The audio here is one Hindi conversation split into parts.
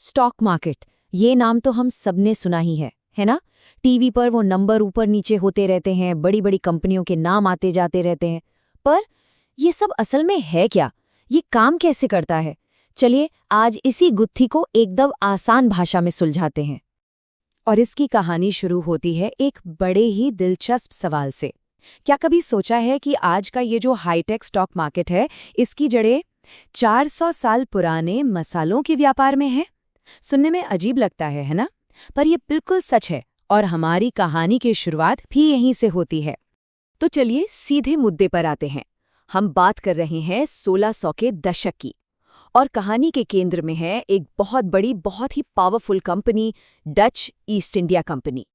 स्टॉक मार्केट, ये नाम तो हम सबने सुना ही है ना? टीवी पर वो नंबर ऊपर नीचे होते रहते हैं, बड़ी बड़ी कंपनियों के नाम आते जाते रहते हैं। पर ये सब असल में है क्या? ये काम कैसे करता है? चलिए आज इसी गुत्थी को एकदम आसान भाषा में सुलझाते हैं। और इसकी कहानी शुरू होती है एक बड़े ही दिलचस्प सवाल से। क्या कभी सोचा है कि आज का ये जो हाईटेक स्टॉक मार्केट है, इसकी जड़ें 400 साल पुराने मसालों के व्यापार में हैं? सुनने में अजीब लगता है ना? पर ये बिल्कुल सच है और हमारी कहानी की शुरुआत भी यहीं से होती है। तो चलिए सीधे मुद्दे पर आते हैं। हम बात कर रहे हैं 1600 के दशक की, और कहानी के केंद्र में है एक बहुत बड़ी, बहुत ही powerful company, Dutch East India company.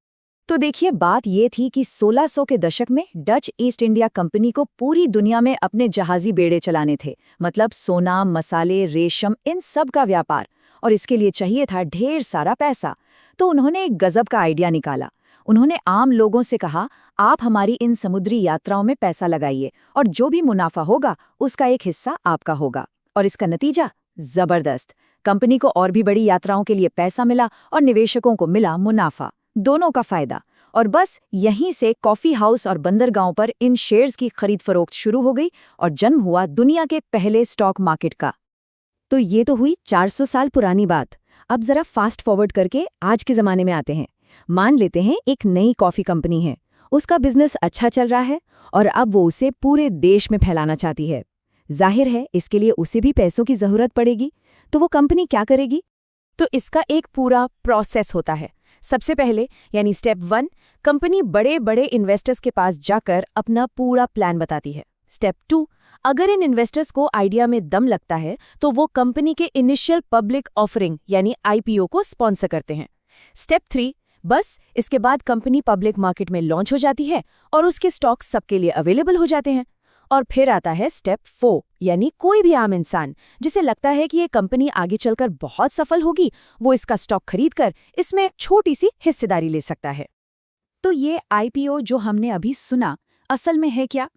तो देखिए, बात ये थी कि 1600 के दशक में डच ईस्ट इंडिया कंपनी को पूरी दुनिया में अपने जहाजी बेड़े चलाने थे। मतलब सोना, मसाले, रेशम, इन सब का व्यापार। और इसके लिए चाहिए था ढेर सारा पैसा। तो उन्होंने एक गजब का आइडिया निकाला। उन्होंने आम लोगों से कहा, आप हमारी इन समुद्री यात्राओं में पैसा लगाइए और जो भी मुनाफा होगा उसका एक हिस्सा आपका होगा। और इसका नतीजा जबरदस्त। कंपनी को और भी बड़ी यात्राओं के लिए पैसा मिला और निवेशकों को मिला मुनाफा, दोनों का फायदा। और बस यहीं से कॉफी हाउस और बंदरगाहों पर इन शेयर्स की खरीद फरोख्त शुरू हो गई और जन्म हुआ दुनिया के पहले स्टॉक मार्केट का। तो ये तो हुई 400 साल पुरानी बात। अब जरा फास्ट फॉरवर्ड करके आज के ज़माने में आते हैं। मान लेते हैं एक नई कॉफ़ी कंपनी है, उसका बिजनेस अच्छा चल रहा है और अब वो उसे पूरे देश में फैलाना चाहती है। जाहिर है इसके लिए उसे भी पैसों की ज़रूरत पड़ेगी। तो वो कंपनी क्या करेगी? तो इसका एक पूरा प्रोसेस होता है। सबसे पहले यानी स्टेप 1, कंपनी बड़े बड़े इन्वेस्टर्स के पास जाकर अपना पूरा प्लान बताती है। स्टेप 2, अगर इन इन्वेस्टर्स को आइडिया में दम लगता है तो वो कंपनी के इनिशियल पब्लिक ऑफरिंग यानी आईपीओ को स्पॉन्सर करते हैं। स्टेप 3, बस इसके बाद कंपनी पब्लिक मार्केट में लॉन्च हो जाती है और उसके स्टॉक्स सबके लिए अवेलेबल हो जाते हैं। और फिर आता है स्टेप 4, यानी कोई भी आम इंसान जिसे लगता है कि ये कंपनी आगे चलकर बहुत सफल होगी, वो इसका स्टॉक खरीदकर इसमें छोटी सी हिस्सेदारी ले सकता है। तो ये आईपीओ जो हमने अभी सुना, असल में है क्या?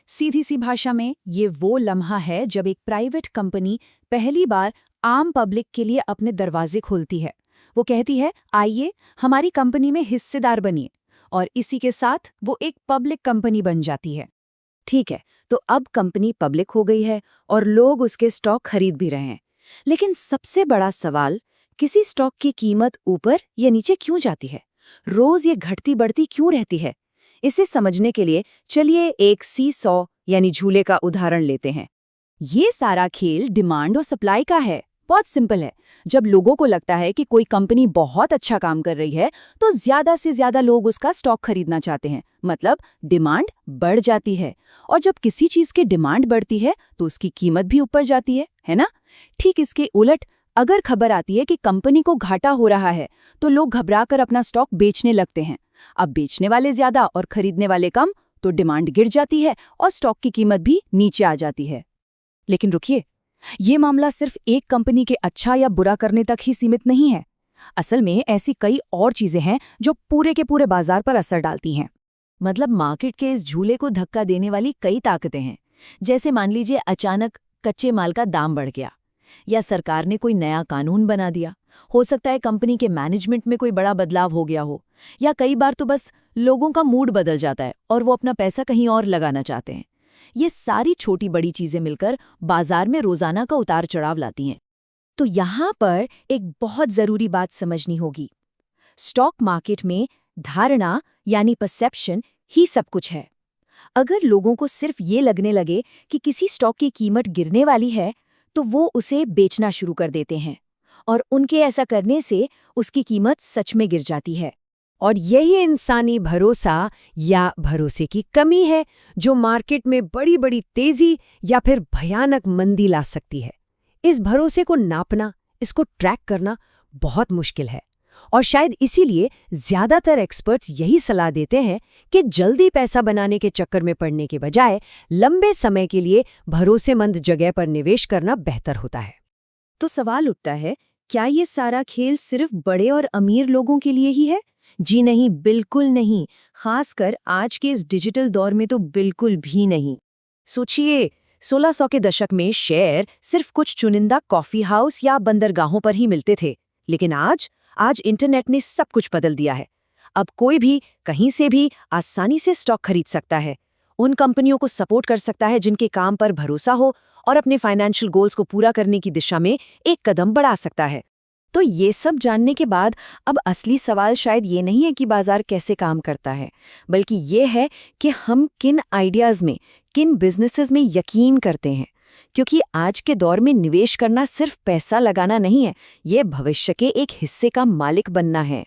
सीधी सी भाषा में ये वो लम्हा है जब एक प्राइवेट कंपनी पहली बार आम पब्लिक के लिए अपने दरवाजे खोलती है। वो कहती है, आइए हमारी कंपनी में हिस्सेदार बनिए, और इसी के साथ वो एक पब्लिक कंपनी बन जाती है। ठीक है, तो अब कंपनी पब्लिक हो गई है और लोग उसके स्टॉक खरीद भी रहे हैं। लेकिन सबसे बड़ा सवाल, किसी स्टॉक की कीमत ऊपर या नीचे क्यों जाती है? रोज ये घटती बढ़ती क्यों रहती है? इसे समझने के लिए चलिए एक सी-सॉ यानी झूले का उदाहरण लेते हैं। ये सारा खेल डिमांड और सप्लाई का है। बहुत सिंपल है। जब लोगों को लगता है कि कोई कंपनी बहुत अच्छा काम कर रही है, तो ज्यादा से ज्यादा लोग उसका स्टॉक खरीदना चाहते हैं। मतलब डिमांड बढ़ जाती है। और जब किसी चीज की डिमांड बढ़ती है तो उसकी कीमत भी ऊपर जाती है ना? ठीक इसके उलट, अगर खबर आती है कि कंपनी को घाटा हो रहा है, तो लोग घबराकर अपना स्टॉक बेचने लगते हैं। अब बेचने वाले ज्यादा और खरीदने वाले कम, तो डिमांड गिर जाती है और स्टॉक की कीमत भी नीचे आ जाती है। लेकिन रुकिए, ये मामला सिर्फ एक कंपनी के अच्छा या बुरा करने तक ही सीमित नहीं है। असल में ऐसी कई और चीजें हैं जो पूरे के पूरे बाजार पर असर डालती हैं। मतलब मार्केट के इस झूले को धक्का देने वाली कई ताकतें हैं। जैसे मान लीजिए अचानक कच्चे माल का दाम बढ़ गया, या सरकार ने कोई नया कानून बना दिया। हो सकता है कंपनी के मैनेजमेंट में कोई बड़ा बदलाव हो गया हो, या कई बार तो बस लोगों का मूड बदल जाता है और वो अपना पैसा कहीं और लगाना चाहते हैं। ये सारी छोटी बड़ी चीजें मिलकर बाजार में रोजाना का उतार चढ़ाव लाती हैं। तो यहाँ पर एक बहुत जरूरी बात समझनी होगी। स्टॉक मार्केट में धारणा यानी परसेप्शन ही सब कुछ है। अगर लोगों को सिर्फ ये लगने लगे कि किसी स्टॉक की कीमत गिरने वाली है, तो वो उसे बेचना शुरू कर देते हैं, और उनके ऐसा करने से उसकी कीमत सच में गिर जाती है। और यही इंसानी भरोसा या भरोसे की कमी है जो मार्केट में बड़ी बड़ी तेजी या फिर भयानक मंदी ला सकती है। इस भरोसे को नापना, इसको ट्रैक करना बहुत मुश्किल है, और शायद इसीलिए ज्यादातर एक्सपर्ट्स यही सलाह देते हैं कि जल्दी पैसा बनाने के चक्कर में पड़ने के बजाय लंबे समय के लिए भरोसेमंद जगह पर निवेश करना बेहतर होता है। तो सवाल उठता है, क्या ये सारा खेल सिर्फ बड़े और अमीर लोगों के लिए ही है? जी नहीं, बिल्कुल नहीं। खासकर आज के इस डिजिटल दौर में तो बिल्कुल भी नहीं। सोचिए, 1600 के दशक में शेयर सिर्फ कुछ चुनिंदा कॉफी हाउस या बंदरगाहों पर ही मिलते थे, लेकिन आज इंटरनेट ने सब कुछ बदल दिया है। अब कोई भी कहीं से भी आसानी से स्टॉक खरीद सकता है, उन कंपनियों को सपोर्ट कर सकता है जिनके काम पर भरोसा हो और अपने फाइनेंशियल गोल्स को पूरा करने की दिशा में एक कदम बढ़ा सकता है। तो ये सब जानने के बाद अब असली सवाल शायद ये नहीं है कि बाजार कैसे काम करता है, बल्कि ये है कि हम किन आइडियाज़ में, किन बिजनेसेस में यकीन करते हैं। क्योंकि आज के दौर में निवेश करना सिर्फ पैसा लगाना नहीं है, ये भविष्य के एक हिस्से का मालिक बनना है।